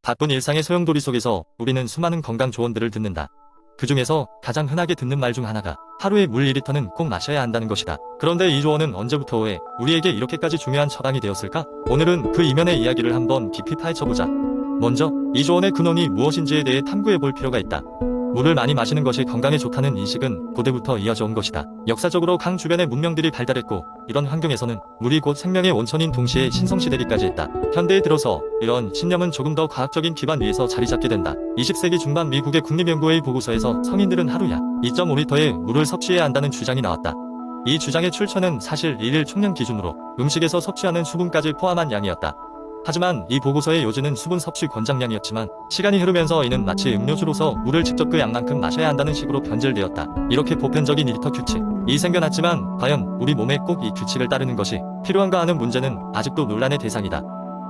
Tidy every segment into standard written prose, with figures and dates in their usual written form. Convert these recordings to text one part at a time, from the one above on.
바쁜 일상의 소용돌이 속에서 우리는 수많은 건강 조언들을 듣는다. 그 중에서 가장 흔하게 듣는 말 중 하나가 하루에 물 2리터는 꼭 마셔야 한다는 것이다. 그런데 이 조언은 언제부터 왜 우리에게 이렇게까지 중요한 처방이 되었을까? 오늘은 그 이면의 이야기를 한번 깊이 파헤쳐보자. 먼저 이 조언의 근원이 무엇인지에 대해 탐구해볼 필요가 있다. 물을 많이 마시는 것이 건강에 좋다는 인식은 고대부터 이어져 온 것이다. 역사적으로 강 주변의 문명들이 발달했고 이런 환경에서는 물이 곧 생명의 원천인 동시에 신성시되기까지 했다. 현대에 들어서 이런 신념은 조금 더 과학적인 기반 위에서 자리 잡게 된다. 20세기 중반 미국의 국립연구회의 보고서에서 성인들은 하루 약 2.5리터의 물을 섭취해야 한다는 주장이 나왔다. 이 주장의 출처는 사실 일일 총량 기준으로 음식에서 섭취하는 수분까지 포함한 양이었다. 하지만 이 보고서의 요지는 수분 섭취 권장량이었지만 시간이 흐르면서 이는 마치 음료수로서 물을 직접 그 양만큼 마셔야 한다는 식으로 변질되었다. 이렇게 보편적인 2리터 규칙이 생겨났지만 과연 우리 몸에 꼭 이 규칙을 따르는 것이 필요한가 하는 문제는 아직도 논란의 대상이다.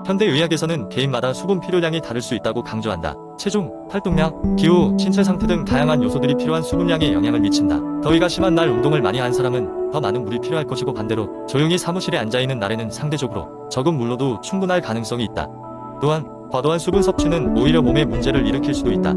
현대의학에서는 개인마다 수분 필요량이 다를 수 있다고 강조한다. 체중, 활동량, 기후, 신체 상태 등 다양한 요소들이 필요한 수분량에 영향을 미친다. 더위가 심한 날 운동을 많이 한 사람은 더 많은 물이 필요할 것이고 반대로 조용히 사무실에 앉아있는 날에는 상대적으로 적은 물로도 충분할 가능성이 있다. 또한 과도한 수분 섭취는 오히려 몸에 문제를 일으킬 수도 있다.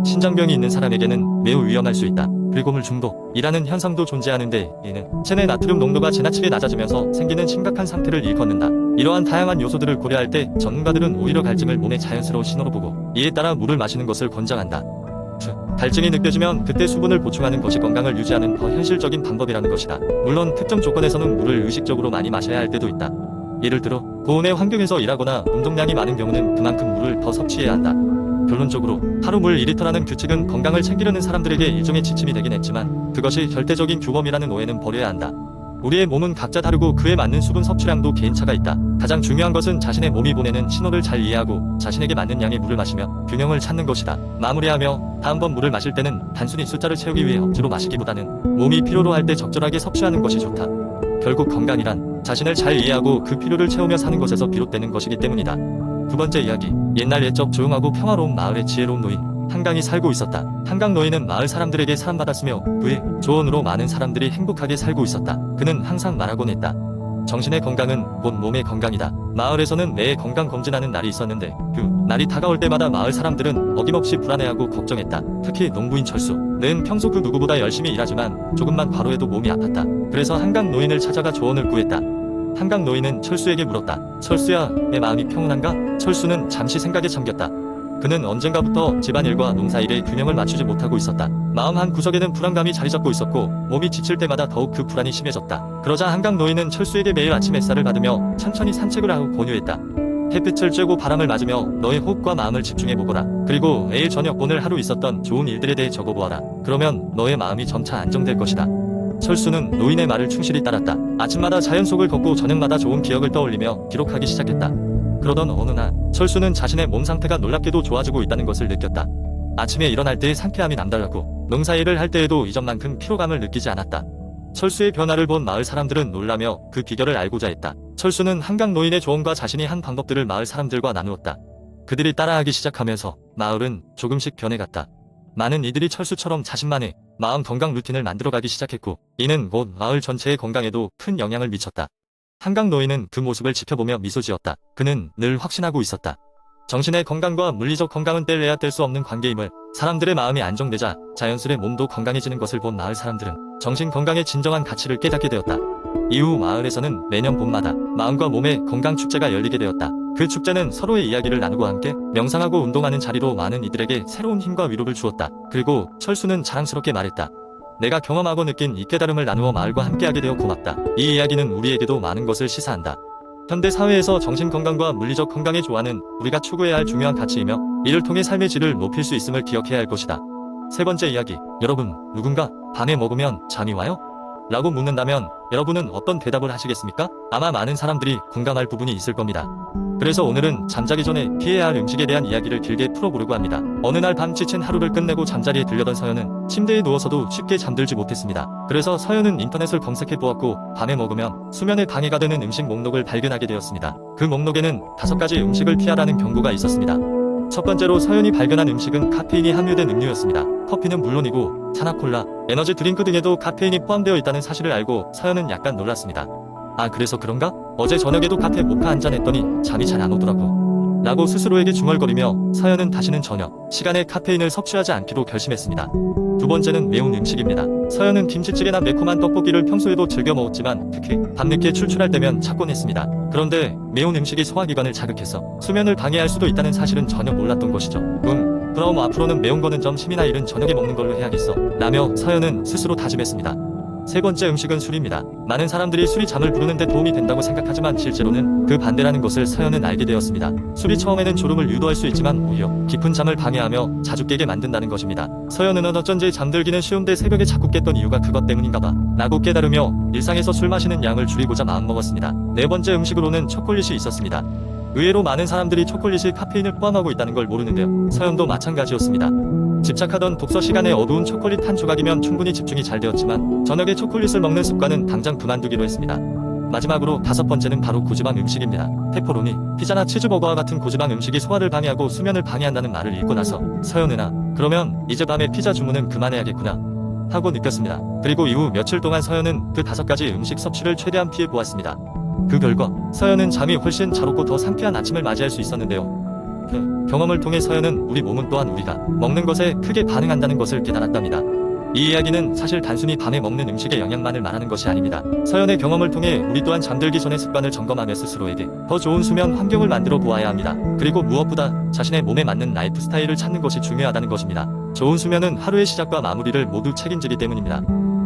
신장병이 있는 사람에게는 매우 위험할 수 있다. 그리고 물 중독이라는 현상도 존재하는데 이는 체내 나트륨 농도가 지나치게 낮아지면서 생기는 심각한 상태를 일컫는다. 이러한 다양한 요소들을 고려할 때 전문가들은 오히려 갈증을 몸의 자연스러운 신호로 보고 이에 따라 물을 마시는 것을 권장한다. 갈증이 느껴지면 그때 수분을 보충하는 것이 건강을 유지하는 더 현실적인 방법이라는 것이다. 물론 특정 조건에서는 물을 의식적으로 많이 마셔야 할 때도 있다. 예를 들어 고온의 환경에서 일하거나 운동량이 많은 경우는 그만큼 물을 더 섭취해야 한다. 결론적으로 하루 물 2리터라는 규칙은 건강을 챙기려는 사람들에게 일종의 지침이 되긴 했지만 그것이 절대적인 규범이라는 오해는 버려야 한다. 우리의 몸은 각자 다르고 그에 맞는 수분 섭취량도 개인차가 있다. 가장 중요한 것은 자신의 몸이 보내는 신호를 잘 이해하고 자신에게 맞는 양의 물을 마시며 균형을 찾는 것이다. 마무리하며 다음번 물을 마실 때는 단순히 숫자를 채우기 위해 억지로 마시기보다는 몸이 필요로 할 때 적절하게 섭취하는 것이 좋다. 결국 건강이란 자신을 잘 이해하고 그 필요를 채우며 사는 것에서 비롯되는 것이기 때문이다. 두 번째 이야기. 옛날 옛적 조용하고 평화로운 마을에 지혜로운 노인 한강이 살고 있었다. 한강 노인은 마을 사람들에게 사랑받았으며 그의 조언으로 많은 사람들이 행복하게 살고 있었다. 그는 항상 말하곤 했다. 정신의 건강은 곧 몸의 건강이다. 마을에서는 매해 건강검진하는 날이 있었는데 그 날이 다가올 때마다 마을 사람들은 어김없이 불안해하고 걱정했다. 특히 농부인 철수는 평소 그 누구보다 열심히 일하지만 조금만 과로해도 몸이 아팠다. 그래서 한강 노인을 찾아가 조언을 구했다. 한강 노인은 철수에게 물었다. 철수야, 내 마음이 평온한가? 철수는 잠시 생각에 잠겼다. 그는 언젠가부터 집안일과 농사일에 균형을 맞추지 못하고 있었다. 마음 한 구석에는 불안감이 자리 잡고 있었고 몸이 지칠 때마다 더욱 그 불안이 심해졌다. 그러자 한강 노인은 철수에게 매일 아침 햇살을 받으며 천천히 산책을 하고 권유했다. 햇빛을 쬐고 바람을 맞으며 너의 호흡과 마음을 집중해보거라. 그리고 매일 저녁 오늘 하루 있었던 좋은 일들에 대해 적어보아라. 그러면 너의 마음이 점차 안정될 것이다. 철수는 노인의 말을 충실히 따랐다. 아침마다 자연 속을 걷고 저녁마다 좋은 기억을 떠올리며 기록하기 시작했다. 그러던 어느 날 철수는 자신의 몸 상태가 놀랍게도 좋아지고 있다는 것을 느꼈다. 아침에 일어날 때의 상쾌함이 남달랐고 농사일을 할 때에도 이전만큼 피로감을 느끼지 않았다. 철수의 변화를 본 마을 사람들은 놀라며 그 비결을 알고자 했다. 철수는 한강 노인의 조언과 자신이 한 방법들을 마을 사람들과 나누었다. 그들이 따라하기 시작하면서 마을은 조금씩 변해갔다. 많은 이들이 철수처럼 자신만의 마음 건강 루틴을 만들어가기 시작했고 이는 곧 마을 전체의 건강에도 큰 영향을 미쳤다. 한강 노인은 그 모습을 지켜보며 미소 지었다. 그는 늘 확신하고 있었다. 정신의 건강과 물리적 건강은 뗄래야 뗄 수 없는 관계임을, 사람들의 마음이 안정되자 자연스레 몸도 건강해지는 것을 본 마을 사람들은 정신 건강의 진정한 가치를 깨닫게 되었다. 이후 마을에서는 매년 봄마다 마음과 몸의 건강 축제가 열리게 되었다. 그 축제는 서로의 이야기를 나누고 함께 명상하고 운동하는 자리로 많은 이들에게 새로운 힘과 위로를 주었다. 그리고 철수는 자랑스럽게 말했다. 내가 경험하고 느낀 이 깨달음을 나누어 마을과 함께하게 되어 고맙다. 이 이야기는 우리에게도 많은 것을 시사한다. 현대 사회에서 정신 건강과 물리적 건강의 조화는 우리가 추구해야 할 중요한 가치이며 이를 통해 삶의 질을 높일 수 있음을 기억해야 할 것이다. 세 번째 이야기. 여러분, 누군가 밤에 먹으면 잠이 와요? 라고 묻는다면 여러분은 어떤 대답을 하시겠습니까? 아마 많은 사람들이 공감할 부분이 있을 겁니다. 그래서 오늘은 잠자기 전에 피해야 할 음식에 대한 이야기를 길게 풀어보려고 합니다. 어느 날 밤 지친 하루를 끝내고 잠자리에 들려던 서연은 침대에 누워서도 쉽게 잠들지 못했습니다. 그래서 서연은 인터넷을 검색해 보았고 밤에 먹으면 수면에 방해가 되는 음식 목록을 발견하게 되었습니다. 그 목록에는 5가지 음식을 피하라는 경고가 있었습니다. 첫 번째로 서연이 발견한 음식은 카페인이 함유된 음료였습니다. 커피는 물론이고 차나 콜라, 에너지 드링크 등에도 카페인이 포함되어 있다는 사실을 알고 서연은 약간 놀랐습니다. 아, 그래서 그런가? 어제 저녁에도 카페 모카 한잔 했더니 잠이 잘 안 오더라고. 라고 스스로에게 중얼거리며 서연은 다시는 저녁 시간에 카페인을 섭취하지 않기로 결심했습니다. 두 번째는 매운 음식입니다. 서연은 김치찌개나 매콤한 떡볶이를 평소에도 즐겨 먹었지만 특히 밤늦게 출출할 때면 찾곤 했습니다. 그런데 매운 음식이 소화기관을 자극해서 수면을 방해할 수도 있다는 사실은 전혀 몰랐던 것이죠. 그럼 앞으로는 매운 거는 점심이나 이른 저녁에 먹는 걸로 해야겠어 라며 서연은 스스로 다짐했습니다. 세 번째 음식은 술입니다. 많은 사람들이 술이 잠을 부르는데 도움이 된다고 생각하지만 실제로는 그 반대라는 것을 서연은 알게 되었습니다. 술이 처음에는 졸음을 유도할 수 있지만 오히려 깊은 잠을 방해하며 자주 깨게 만든다는 것입니다. 서연은 어쩐지 잠들기는 쉬운데 새벽에 자꾸 깼던 이유가 그것 때문인가봐 라고 깨달으며 일상에서 술 마시는 양을 줄이고자 마음먹었습니다. 네 번째 음식으로는 초콜릿이 있었습니다. 의외로 많은 사람들이 초콜릿이 카페인을 포함하고 있다는 걸 모르는데요. 서연도 마찬가지였습니다. 집착하던 독서 시간에 어두운 초콜릿 한 조각이면 충분히 집중이 잘 되었지만 저녁에 초콜릿을 먹는 습관은 당장 그만두기로 했습니다. 마지막으로 다섯 번째는 바로 고지방 음식입니다. 페퍼로니, 피자나 치즈버거와 같은 고지방 음식이 소화를 방해하고 수면을 방해한다는 말을 읽고 나서 서연은 그러면 이제 밤에 피자 주문은 그만해야겠구나 하고 느꼈습니다. 그리고 이후 며칠 동안 서연은 그 5가지 음식 섭취를 최대한 피해 보았습니다. 그 결과 서연은 잠이 훨씬 잘 오고 더 상쾌한 아침을 맞이할 수 있었는데요. 그 경험을 통해 서연은 우리 몸은 또한 우리가 먹는 것에 크게 반응한다는 것을 깨달았답니다. 이 이야기는 사실 단순히 밤에 먹는 음식의 영향만을 말하는 것이 아닙니다. 서연의 경험을 통해 우리 또한 잠들기 전에 습관을 점검하며 스스로에게 더 좋은 수면 환경을 만들어 보아야 합니다. 그리고 무엇보다 자신의 몸에 맞는 라이프 스타일을 찾는 것이 중요하다는 것입니다. 좋은 수면은 하루의 시작과 마무리를 모두 책임지기 때문입니다.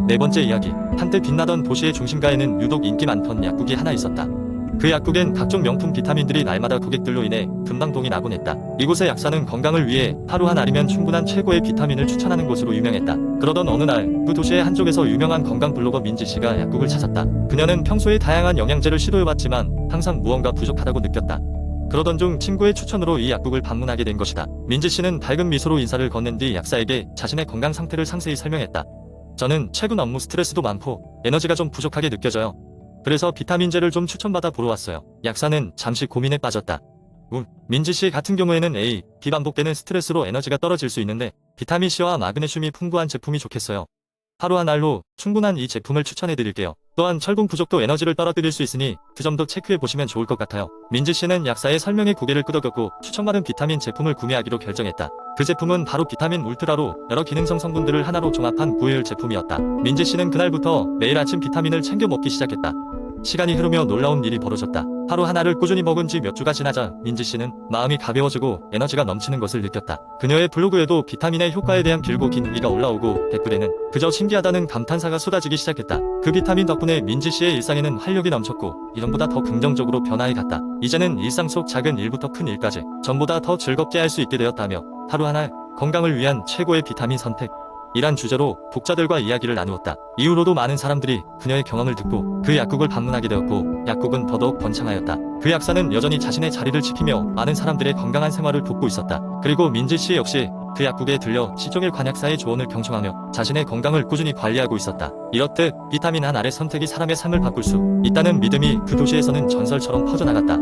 네 번째 이야기. 한때 빛나던 도시의 중심가에는 유독 인기 많던 약국이 하나 있었다. 그 약국엔 각종 명품 비타민들이 날마다 고객들로 인해 금방 동이 나곤 했다. 이곳의 약사는 건강을 위해 하루 한 알이면 충분한 최고의 비타민을 추천하는 곳으로 유명했다. 그러던 어느 날 그 도시의 한쪽에서 유명한 건강 블로거 민지씨가 약국을 찾았다. 그녀는 평소에 다양한 영양제를 시도해봤지만 항상 무언가 부족하다고 느꼈다. 그러던 중 친구의 추천으로 이 약국을 방문하게 된 것이다. 민지씨는 밝은 미소로 인사를 건넨 뒤 약사에게 자신의 건강 상태를 상세히 설명했다. 저는 최근 업무 스트레스도 많고 에너지가 좀 부족하게 느껴져요. 그래서 비타민제를 좀 추천받아 보러 왔어요. 약사는 잠시 고민에 빠졌다. 민지씨 같은 경우에는 A, B 반복되는 스트레스로 에너지가 떨어질 수 있는데 비타민C와 마그네슘이 풍부한 제품이 좋겠어요. 하루 한 알로 충분한 이 제품을 추천해드릴게요. 또한 철분 부족도 에너지를 떨어뜨릴 수 있으니 그 점도 체크해보시면 좋을 것 같아요. 민지씨는 약사의 설명에 고개를 끄덕였고 추천받은 비타민 제품을 구매하기로 결정했다. 그 제품은 바로 비타민 울트라로 여러 기능성 성분들을 하나로 종합한 구해율 제품이었다. 민지씨는 그날부터 매일 아침 비타민을 챙겨 먹기 시작했다. 시간이 흐르며 놀라운 일이 벌어졌다. 하루 하나를 꾸준히 먹은 지 몇 주가 지나자 민지씨는 마음이 가벼워지고 에너지가 넘치는 것을 느꼈다. 그녀의 블로그에도 비타민의 효과에 대한 길고 긴 후기가 올라오고 댓글에는 그저 신기하다는 감탄사가 쏟아지기 시작했다. 그 비타민 덕분에 민지씨의 일상에는 활력이 넘쳤고 이전보다 더 긍정적으로 변화해갔다. 이제는 일상 속 작은 일부터 큰 일까지 전보다 더 즐겁게 할 수 있게 되었다며 하루 하나 건강을 위한 최고의 비타민 선택 이란 주제로 독자들과 이야기를 나누었다. 이후로도 많은 사람들이 그녀의 경험을 듣고 그 약국을 방문하게 되었고 약국은 더더욱 번창하였다. 그 약사는 여전히 자신의 자리를 지키며 많은 사람들의 건강한 생활을 돕고 있었다. 그리고 민지씨 역시 그 약국에 들려 시종일 관약사의 조언을 경청하며 자신의 건강을 꾸준히 관리하고 있었다. 이렇듯 비타민 한 알의 선택이 사람의 삶을 바꿀 수 있다는 믿음이 그 도시에서는 전설처럼 퍼져나갔다.